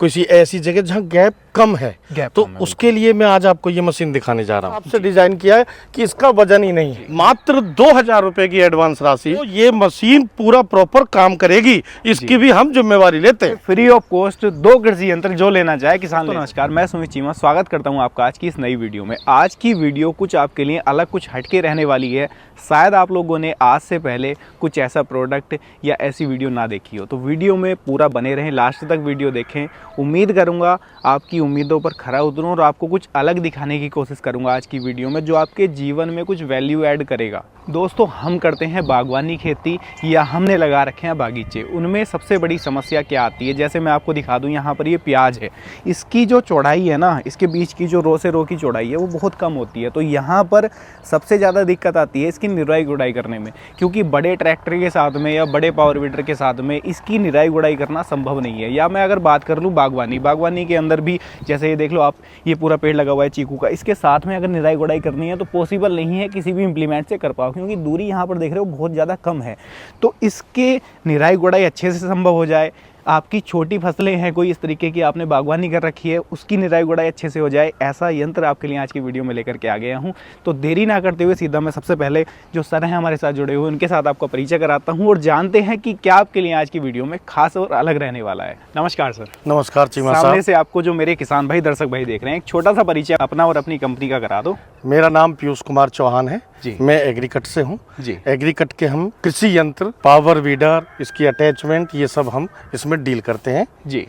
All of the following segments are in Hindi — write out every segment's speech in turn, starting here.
किसी ऐसी जगह जहाँ गैप कम है, तो उसके लिए मैं आज आपको ये मशीन दिखाने जा रहा हूँ। आपसे डिजाइन किया है कि इसका वजन ही नहीं है, मात्र 2000 रुपए की एडवांस राशि, तो ये मशीन पूरा प्रॉपर काम करेगी, इसकी भी हम जिम्मेवारी लेते हैं। फ्री ऑफ कॉस्ट 2 कृषि यंत्र जो लेना चाहे किसान। तो नमस्कार, मैं सुमित चीमा स्वागत करता हूं आपका आज की इस नई वीडियो में। आज की वीडियो कुछ आपके लिए अलग, कुछ हटके रहने वाली है। शायद आप लोगों ने आज से पहले कुछ ऐसा प्रोडक्ट या ऐसी वीडियो ना देखी हो, तो वीडियो में पूरा बने रहें, लास्ट तक वीडियो देखें। उम्मीद करूंगा आपकी उम्मीदों पर खरा उतरूं और आपको कुछ अलग दिखाने की कोशिश करूंगा आज की वीडियो में, जो आपके जीवन में कुछ वैल्यू ऐड करेगा। दोस्तों, हम करते हैं बागवानी खेती या हमने लगा रखे हैं बागीचे। उनमें सबसे बड़ी समस्या क्या आती है, जैसे मैं आपको दिखा दूं, यहाँ पर ये प्याज है, इसकी जो चौड़ाई है ना, इसके बीच की जो रो से रो की चौड़ाई है वो बहुत कम होती है। तो यहाँ पर सबसे ज़्यादा दिक्कत आती है इसकी निराई गुड़ाई करने में, क्योंकि बड़े ट्रैक्टर के साथ में या बड़े पावर वीडर के साथ में इसकी निराई गुड़ाई करना संभव नहीं है। या मैं अगर बात कर लूँ बागवानी के अंदर भी, जैसे ये देख लो आप, ये पूरा पेड़ लगा हुआ है चीकू का, इसके साथ में अगर निराई गुड़ाई करनी है तो पॉसिबल नहीं है किसी भी इम्प्लीमेंट से कर पाओ, क्योंकि दूरी यहाँ पर देख रहे हो बहुत ज़्यादा कम है। तो इसके निराई गुड़ाई अच्छे से संभव हो जाए, आपकी छोटी फसलें हैं कोई इस तरीके की, आपने बागवानी कर रखी है, उसकी निराई गुड़ाई अच्छे से हो जाए, ऐसा यंत्र आपके लिए आज की वीडियो में लेकर के आ गया हूं। तो देरी ना करते हुए सीधा मैं सबसे पहले जो सर हैं हमारे साथ जुड़े हुए, उनके साथ आपका परिचय कराता हूं और जानते हैं कि क्या आपके लिए आज की वीडियो में खास और अलग रहने वाला है। नमस्कार सर। नमस्कार चीमा साहब। सामने से आपको जो मेरे किसान भाई, दर्शक भाई देख रहे हैं, एक छोटा सा परिचय अपना और अपनी कंपनी का करा दो। मेरा नाम पीयूष कुमार चौहान है जी। मैं एग्रीकट से हूँ जी। एग्रीकट के हम कृषि यंत्र, पावर वीडर, इसकी अटैचमेंट, ये सब हम इसमें डील करते हैं जी।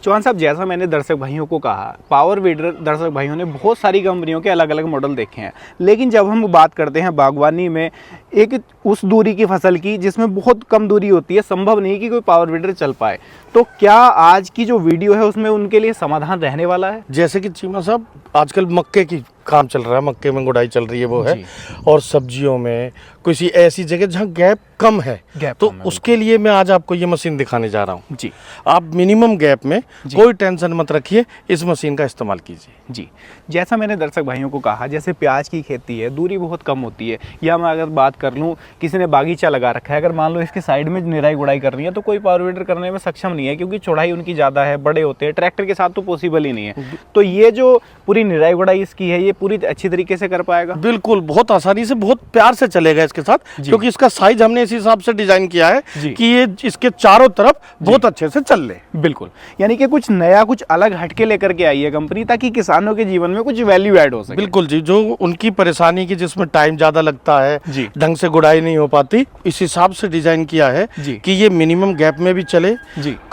चौहान साहब, जैसा मैंने दर्शक भाइयों को कहा, पावर वीडर दर्शक भाइयों ने बहुत सारी कंपनियों के अलग अलग मॉडल देखे हैं, लेकिन जब हम बात करते हैं बागवानी में एक उस दूरी की फसल की जिसमें बहुत कम दूरी होती है, संभव नहीं कि कोई पावर वीडर चल पाए, तो क्या आज की जो वीडियो है उसमें उनके लिए समाधान रहने वाला है? जैसे कि चीमा साहब, आजकल मक्के की काम चल रहा है, मक्के में गुड़ाई चल रही है वो है, और सब्जियों में किसी ऐसी जगह जहाँ गैप कम है, तो उसके लिए मैं आज आपको ये मशीन दिखाने जा रहा हूँ जी। आप मिनिमम गैप में कोई टेंशन मत रखिए, इस मशीन का इस्तेमाल कीजिए जी। जैसा मैंने दर्शक भाइयों को कहा, जैसे प्याज की खेती है, दूरी बहुत कम होती है, या मैं अगर बात कर लूँ किसी ने बागीचा लगा रखा है, अगर मान लो इसके साइड में निराई गुड़ाई करनी है तो कोई पावर वीडर करने में सक्षम नहीं है, क्योंकि चौड़ाई उनकी ज़्यादा है, बड़े होते हैं, ट्रैक्टर के साथ तो पॉसिबल ही नहीं है। तो ये जो पूरी निराई गुड़ाई इसकी है, ये पूरी अच्छी तरीके से कर पाएगा? बिल्कुल, बहुत आसानी से, बहुत प्यार से चलेगा इसके साथ, क्योंकि इसका साइज हमने इस हिसाब से डिजाइन किया है कि ये इसके चारों तरफ बहुत अच्छे से चल ले। बिल्कुल, यानी कि कुछ नया, कुछ अलग हटके लेकर के आई है कंपनी, ताकि किसानों के जीवन में कुछ वैल्यू ऐड हो सके। बिल्कुल जी, जो उनकी परेशानी की, जिसमें टाइम ज्यादा लगता है, ढंग से गुड़ाई नहीं हो पाती, इस हिसाब से डिजाइन किया है कि ये मिनिमम गैप में भी चले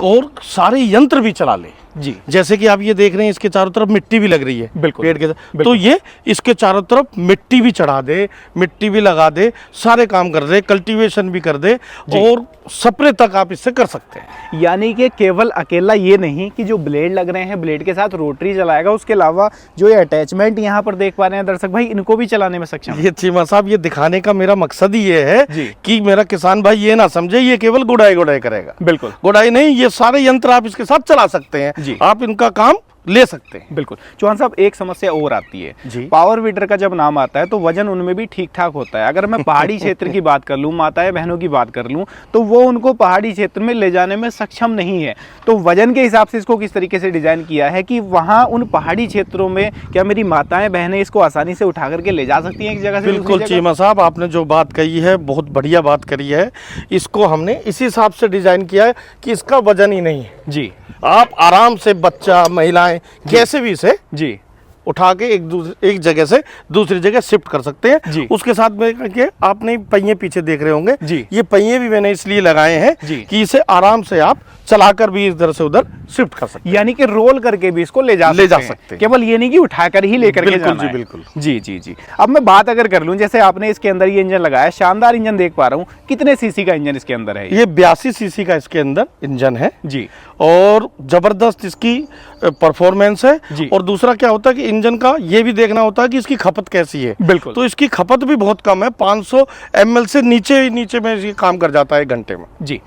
और सारे यंत्र भी चला ले जी। जैसे कि आप ये देख रहे हैं, इसके चारों तरफ मिट्टी भी लग रही है पेड़ के, तो ये इसके चारों तरफ मिट्टी भी चढ़ा दे, मिट्टी भी लगा दे, सारे काम कर दे, कल्टीवेशन भी कर दे, और स्प्रे तक आप इससे कर सकते हैं। यानी कि केवल अकेला ये नहीं कि जो ब्लेड लग रहे हैं, ब्लेड के साथ रोटरी चलाएगा, उसके अलावा जो ये अटैचमेंट यहाँ पर देख पा रहे हैं दर्शक भाई, इनको भी चलाने में सक्षम है। ये चीमा साहब, ये दिखाने का मेरा मकसद ही ये है कि मेरा किसान भाई ये ना समझे ये केवल गुड़ाई करेगा। बिल्कुल, गुड़ाई नहीं, ये सारे यंत्र आप इसके साथ चला सकते हैं, आप इनका काम ले सकते हैं। बिल्कुल। चौहान साहब, एक समस्या और आती है, पावर वीडर का जब नाम आता है तो वजन उनमें भी ठीक ठाक होता है। अगर मैं पहाड़ी क्षेत्र की बात कर लूँ, माताएं बहनों की बात कर लूँ, तो वो उनको पहाड़ी क्षेत्र में ले जाने में सक्षम नहीं है। तो वजन के हिसाब से इसको किस तरीके से डिजाइन किया है कि वहाँ उन पहाड़ी क्षेत्रों में क्या मेरी माताएं बहनें इसको आसानी से उठा करके ले जा सकती हैं एक जगह से? बिल्कुल चीमा साहब, आपने जो बात कही है बहुत बढ़िया बात करी है। इसको हमने इसी हिसाब से डिजाइन किया है कि इसका वजन ही नहीं है जी। आप आराम से, बच्चा, महिलाएं, कैसे भी इसे जी उठा के एक जगह से दूसरी जगह शिफ्ट कर सकते हैं जी। उसके साथ में के आपने पहिए पीछे देख रहे होंगे जी, ये पहिए भी मैंने इसलिए लगाए हैं कि इसे आराम से आप चलाकर भी इधर से उधर शिफ्ट कर सकते हैं, यानी कि रोल करके भी इसको ले जा सकते हैं। केवल ये नहीं कि उठाकर ही लेकर के जाना है। बिल्कुल जी जी जी। अब मैं बात अगर कर लूं, जैसे आपने इसके अंदर ये इंजन लगाया, शानदार इंजन देख पा रहा हूँ, कितने सीसी का इंजन इसके अंदर है? ये 82 सीसी का इसके अंदर इंजन है जी, और जबरदस्त इसकी परफॉर्मेंस है। और दूसरा क्या होता है कि इंजन का ये भी देखना होता है कि इसकी खपत कैसी है। बिल्कुल, तो इसकी खपत भी बहुत कम है, 500 ml से नीचे में ये काम कर जाता है 1 घंटे में जी।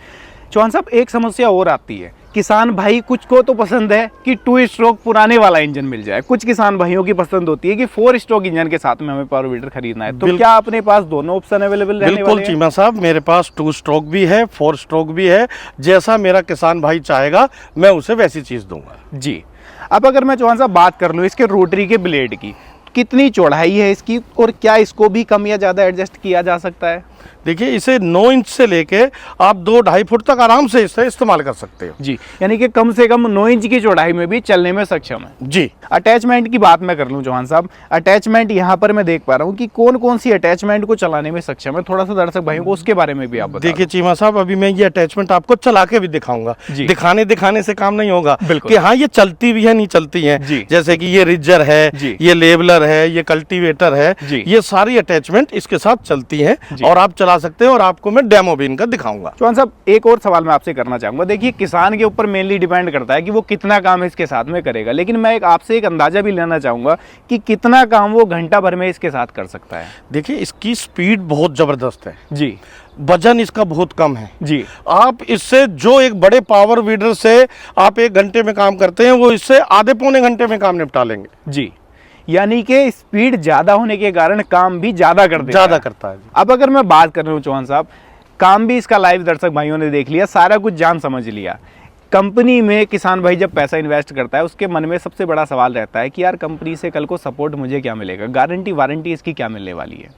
चौहान साहब, एक समस्या और आती है किसान भाई कुछ को तो पसंद है कि 2 स्ट्रोक पुराने वाला इंजन मिल जाए, कुछ किसान भाइयों की पसंद होती है कि 4 स्ट्रोक इंजन के साथ में हमें पावर वीडर खरीदना है। तो क्या अपने पास दोनों ऑप्शन अवेलेबल रहने वाले हैं? बिल्कुल चीमा साहब, मेरे पास 2 स्ट्रोक भी है, 4 स्ट्रोक भी है। जैसा मेरा किसान भाई चाहेगा मैं उसे वैसी चीज दूंगा जी। अब अगर मैं चौहान साहब बात कर लूँ इसके रोटरी के ब्लेड की, कितनी चौड़ाई है इसकी और क्या इसको भी कम या ज़्यादा एडजस्ट किया जा सकता है? देखिए, इसे 9 इंच से लेके आप 2-2.5 फुट तक आराम से इसे इस्तेमाल कर सकते हो जी। यानी कि कम से कम 9 इंच की चौड़ाई में भी चलने में सक्षम है जी। अटैचमेंट की बात मैं कर लूं चौहान साहब, अटैचमेंट यहाँ पर मैं देख पा रहा हूँ कि कौन कौन सी अटैचमेंट को चलाने में सक्षम है, थोड़ा सा दर्शक भाइयों को उसके बारे में भी आप बताइए। देखिए चीमा साहब, अभी मैं ये अटैचमेंट आपको चला के भी दिखाऊंगा। दिखाने से काम नहीं होगा कि हाँ ये चलती भी है नहीं चलती है। जैसे कि ये रिजर है, ये लेबलर है, ये कल्टीवेटर है, ये सारी अटैचमेंट इसके साथ चलती है और आप चला सकते हो और आपको मैं डेमो भी इनका दिखाऊंगा। चौहान साहब, एक और सवाल मैं आपसे करना चाहूंगा। देखिए, किसान के ऊपर मेनली डिपेंड करता है कि वो कितना काम इसके साथ में करेगा, लेकिन मैं आपसे एक अंदाजा भी लेना चाहूंगा कि कितना काम वो घंटा भर में इसके साथ कर सकता है। देखिए, इसकी स्पीड बहुत जबरदस्त है जी, वजन इसका बहुत कम है जी। आप इससे जो एक बड़े पावर वीडर से आप 1 घंटे में काम करते हैं, वो इससे आधे पौने घंटे में काम निपटा लेंगे जी। यानी कि स्पीड ज्यादा होने के कारण काम भी ज्यादा करता है। अब अगर मैं बात कर रहा हूँ चौहान साहब, काम भी इसका लाइव दर्शक भाइयों ने देख लिया, सारा कुछ जान समझ लिया। कंपनी में किसान भाई जब पैसा इन्वेस्ट करता है, उसके मन में सबसे बड़ा सवाल रहता है कि यार कंपनी से कल को सपोर्ट मुझे क्या मिलेगा, गारंटी वारंटी इसकी क्या मिलने वाली है?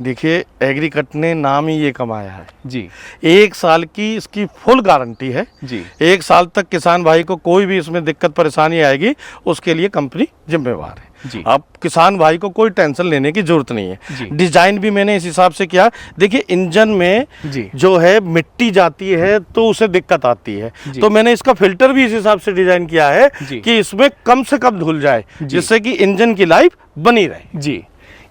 देखिए, एग्रीकट ने नाम ही ये कमाया है जी। 1 साल की इसकी फुल गारंटी है जी। 1 साल तक किसान भाई को कोई भी इसमें दिक्कत परेशानी आएगी उसके लिए कंपनी जिम्मेवार है जी। आप किसान भाई को कोई टेंशन लेने की जरूरत नहीं है। डिजाइन भी मैंने इस हिसाब से किया। देखिए, इंजन में जो है मिट्टी जाती है तो उसे दिक्कत आती है, तो मैंने इसका फिल्टर भी इस हिसाब से डिजाइन किया है कि इसमें कम से कम धुल जाए, जिससे कि इंजन की लाइफ बनी रहे जी।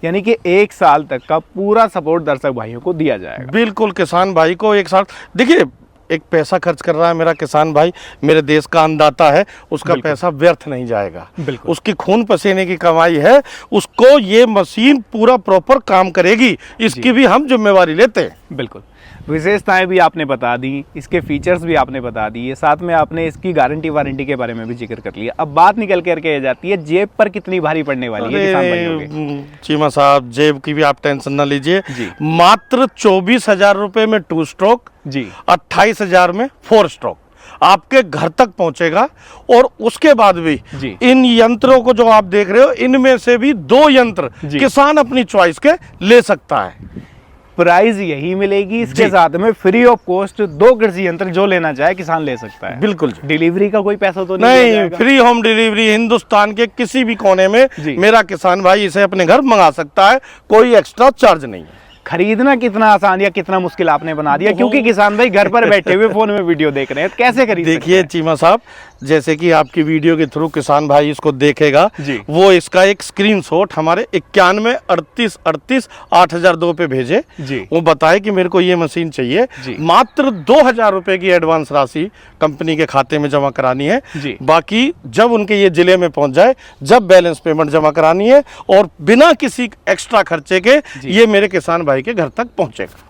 यानी कि 1 साल तक का पूरा सपोर्ट दर्शक भाइयों को दिया जाएगा। बिल्कुल, किसान भाई को 1 साल, देखिए एक पैसा खर्च कर रहा है मेरा किसान भाई, मेरे देश का अन्नदाता है, उसका पैसा व्यर्थ नहीं जाएगा। उसकी खून पसीने की कमाई है, उसको ये मशीन पूरा प्रॉपर काम करेगी, इसकी भी हम जिम्मेवारी लेते हैं। बिल्कुल, विशेषताएं भी आपने बता दी, इसके फीचर्स भी आपने बता दिए, साथ में आपने इसकी गारंटी वारंटी के बारे में भी जिक्र कर लिया। अब बात निकल करके आ जाती है जेब पर कितनी भारी पड़ने वाली है किसान भाइयों के? चीमा साहब, जेब की भी आप टेंशन ना लीजिए। मात्र 24,000 रुपए में 2 स्ट्रोक जी, 28,000 में 4 स्ट्रोक आपके घर तक पहुंचेगा। और उसके बाद भी इन यंत्रों को जो आप देख रहे हो, इनमें से भी 2 यंत्र किसान अपनी चॉइस के ले सकता है। प्राइस यही मिलेगी, इसके साथ में फ्री ऑफ कॉस्ट 2 कृषि यंत्र जो लेना चाहे किसान ले सकता है। बिल्कुल, डिलीवरी का कोई पैसा तो नहीं, फ्री होम डिलीवरी हिंदुस्तान के किसी भी कोने में मेरा किसान भाई इसे अपने घर मंगा सकता है, कोई एक्स्ट्रा चार्ज नहीं है। खरीदना कितना आसान या कितना मुश्किल आपने बना दिया, क्योंकि किसान भाई घर पर बैठे हुए फोन में वीडियो देख रहे हैं, कैसे खरीद? देखिए चीमा साहब, जैसे कि आपकी वीडियो के थ्रू किसान भाई इसको देखेगा, वो इसका एक स्क्रीनशॉट हमारे 91 38 38 8002 पे भेजे, वो बताए कि मेरे को ये मशीन चाहिए। मात्र 2,000 रुपए की एडवांस राशि कंपनी के खाते में जमा करानी है, बाकी जब उनके ये जिले में पहुंच जाए, जब बैलेंस पेमेंट जमा करानी है, और बिना किसी एक्स्ट्रा खर्चे के ये मेरे किसान भाई के घर तक पहुंचेगा।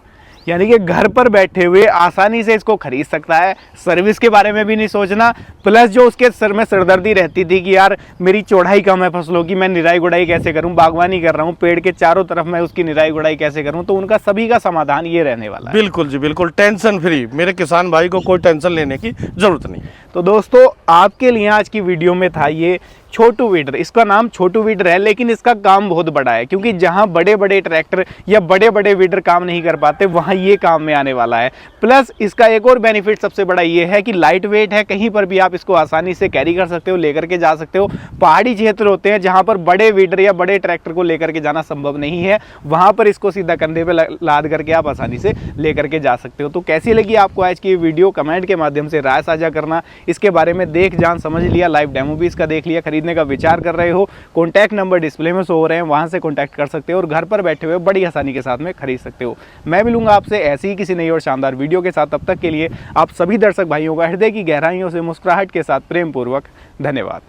यानी कि घर पर बैठे हुए आसानी से इसको खरीद सकता है, सर्विस के बारे में भी नहीं सोचना। प्लस जो उसके सर में सरदर्दी रहती थी कि यार मेरी चौड़ाई कम है फसलों की, मैं निराई गुड़ाई कैसे करूं, बागवानी कर रहा हूं, पेड़ के चारों तरफ मैं उसकी निराई गुड़ाई कैसे करूं, तो उनका सभी का समाधान ये रहने वाला है। बिल्कुल जी, बिल्कुल टेंशन फ्री, मेरे किसान भाई को कोई टेंशन लेने की जरूरत नहीं। तो दोस्तों, आपके लिए आज की वीडियो में था ये छोटू वीडर। इसका नाम छोटू वीडर है, लेकिन इसका काम बहुत बड़ा है, क्योंकि जहां बड़े बड़े ट्रैक्टर या बड़े बड़े वीडर काम नहीं कर पाते, वहां ये काम में आने वाला है। प्लस इसका एक और बेनिफिट सबसे बड़ा ये है कि लाइट वेट है, कहीं पर भी आप इसको आसानी से कैरी कर सकते हो, लेकर के जा सकते हो। पहाड़ी क्षेत्र होते हैं जहां पर बड़े वीडर या बड़े ट्रैक्टर को लेकर के जाना संभव नहीं है, वहां पर इसको सीधा कंधे पे लाद करके आप आसानी से लेकर के जा सकते हो। तो कैसी लगी आपको आज की वीडियो, कमेंट के माध्यम से राय साझा करना। इसके बारे में देख जान समझ लिया, लाइव डेमो भी इसका देख लिया, खरीदने का विचार कर रहे हो, कॉन्टैक्ट नंबर डिस्प्ले में शो हो रहे हैं, वहां से कॉन्टैक्ट कर सकते हो और घर पर बैठे हुए बड़ी आसानी के साथ में खरीद सकते हो। मैं मिलूंगा आपसे ऐसी ही किसी नई और शानदार वीडियो के साथ। तब तक के लिए आप सभी दर्शक भाइयों का हृदय की गहराइयों से मुस्कुराहट के साथ प्रेम पूर्वक धन्यवाद।